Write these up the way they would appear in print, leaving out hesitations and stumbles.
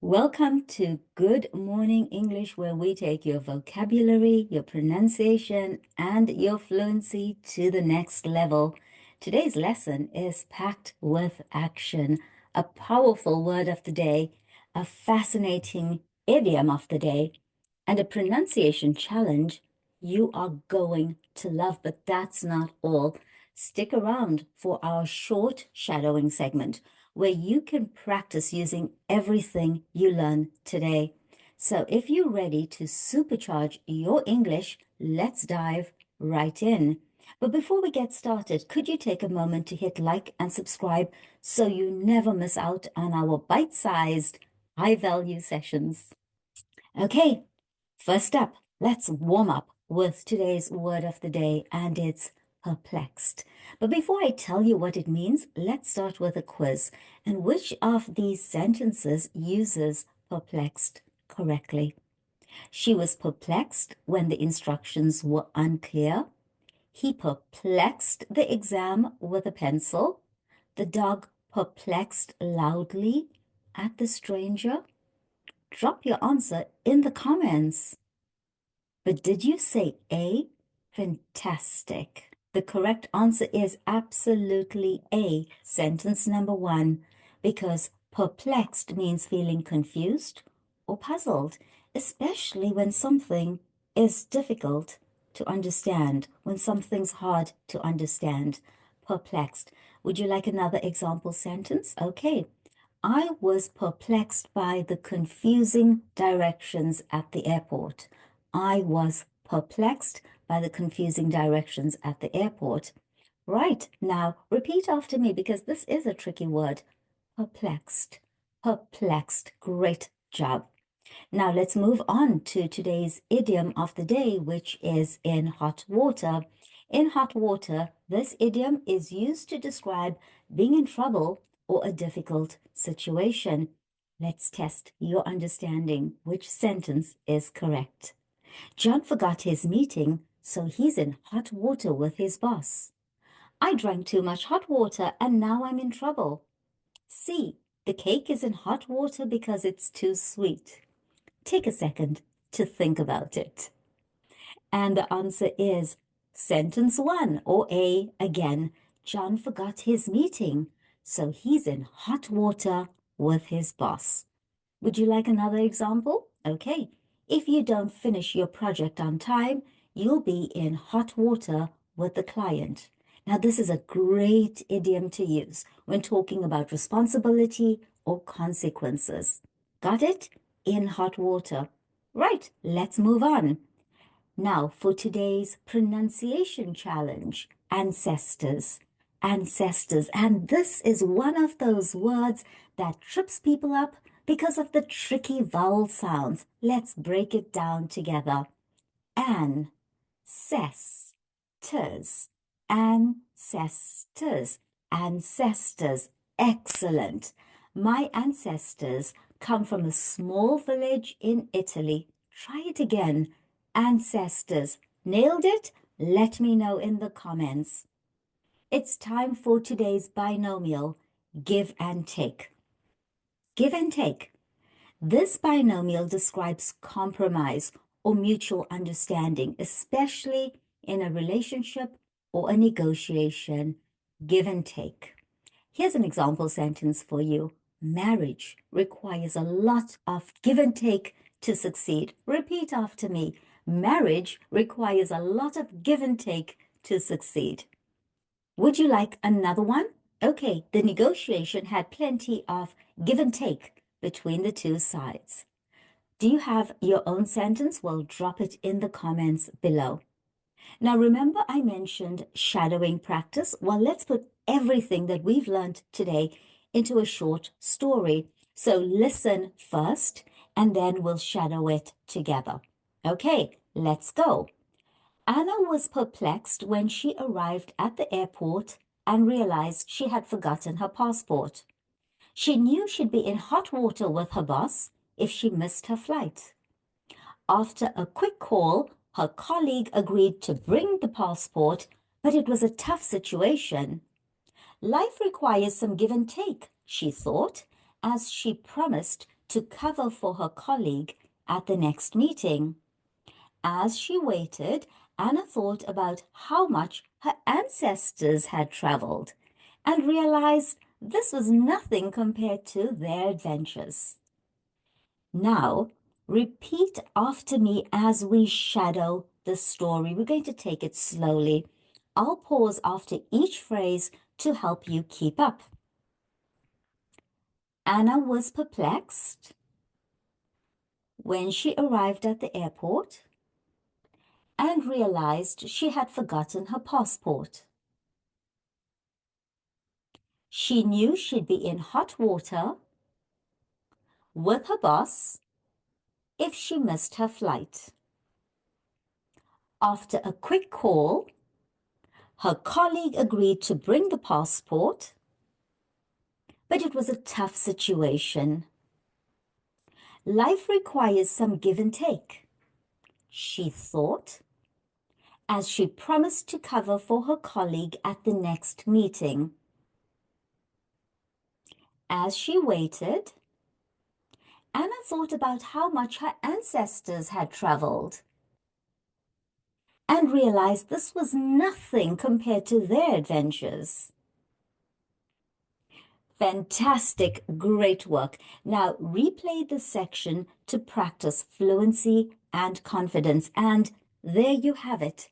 Welcome to Good Morning English, where we take your vocabulary, your pronunciation, and your fluency to the next level. Today's lesson is packed with action, a powerful word of the day, a fascinating idiom of the day, and a pronunciation challenge you are going to love. But that's not all. Stick around for our short shadowing segment, where you can practice using everything you learn today. So if you're ready to supercharge your English, let's dive right in. But before we get started, could you take a moment to hit like and subscribe so you never miss out on our bite-sized, high-value sessions? Okay, first up, let's warm up with today's word of the day, and it's perplexed. But before I tell you what it means, let's start with a quiz. And which of these sentences uses perplexed correctly? She was perplexed when the instructions were unclear. He perplexed the exam with a pencil. The dog perplexed loudly at the stranger. Drop your answer in the comments. But did you say A? Fantastic. The correct answer is absolutely A, sentence number 1, because perplexed means feeling confused or puzzled, especially when something is difficult to understand, when something's hard to understand. Perplexed. Would you like another example sentence? Okay. I was perplexed by the confusing directions at the airport. I was perplexed by the confusing directions at the airport. Right, now repeat after me because this is a tricky word. Perplexed, perplexed. Great job. Now let's move on to today's idiom of the day, which is in hot water. In hot water, this idiom is used to describe being in trouble or a difficult situation. Let's test your understanding. Which sentence is correct? John forgot his meeting, so he's in hot water with his boss. I drank too much hot water and now I'm in trouble. C. The cake is in hot water because it's too sweet. Take a second to think about it. And the answer is sentence 1, or A again. John forgot his meeting, so he's in hot water with his boss. Would you like another example? Okay. If you don't finish your project on time, you'll be in hot water with the client. Now, this is a great idiom to use when talking about responsibility or consequences. Got it? In hot water. Right, let's move on. Now for today's pronunciation challenge, ancestors. Ancestors, and this is one of those words that trips people up because of the tricky vowel sounds. Let's break it down together. Ancestors, ancestors, ancestors. Excellent. My ancestors come from a small village in Italy. Try it again. Ancestors. Nailed it? Let me know in the comments. It's time for today's binomial, give and take. Give and take. This binomial describes compromise or mutual understanding, especially in a relationship or a negotiation. Give and take. Here's an example sentence for you. Marriage requires a lot of give and take to succeed. Repeat after me. Marriage requires a lot of give and take to succeed. Would you like another one? Okay, the negotiation had plenty of give and take between the two sides. Do you have your own sentence? Well, drop it in the comments below. Now, remember I mentioned shadowing practice? Well, let's put everything that we've learned today into a short story. So listen first, and then we'll shadow it together. Okay, let's go. Anna was perplexed when she arrived at the airport and realized she had forgotten her passport. She knew she'd be in hot water with her boss if she missed her flight. After a quick call, her colleague agreed to bring the passport, but it was a tough situation. Life requires some give and take, she thought, as she promised to cover for her colleague at the next meeting. As she waited, Anna thought about how much her ancestors had traveled and realized this was nothing compared to their adventures. Now, repeat after me as we shadow the story. We're going to take it slowly. I'll pause after each phrase to help you keep up. Anna was perplexed when she arrived at the airport and realized she had forgotten her passport. She knew she'd be in hot water with her boss if she missed her flight. After a quick call, her colleague agreed to bring the passport, but it was a tough situation. Life requires some give and take, she thought, as she promised to cover for her colleague at the next meeting. As she waited, Anna thought about how much her ancestors had traveled and realized this was nothing compared to their adventures. Fantastic, great work. Now replay this section to practice fluency and confidence. And there you have it,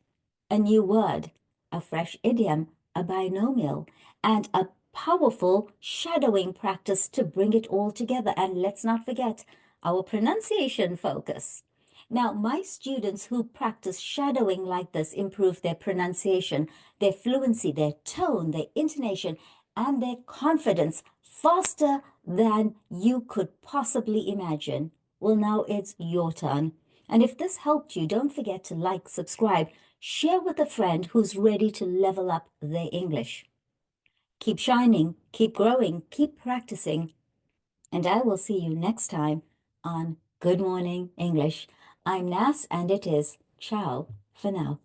a new word, a fresh idiom, a binomial, and a powerful shadowing practice to bring it all together. And let's not forget our pronunciation focus. Now, my students who practice shadowing like this improve their pronunciation, their fluency, their tone, their intonation, and their confidence faster than you could possibly imagine. Well, now it's your turn. And if this helped you, don't forget to like, subscribe, share with a friend who's ready to level up their English. Keep shining, keep growing, keep practicing, and I will see you next time on Good Morning English. I'm Nas, and it is ciao for now.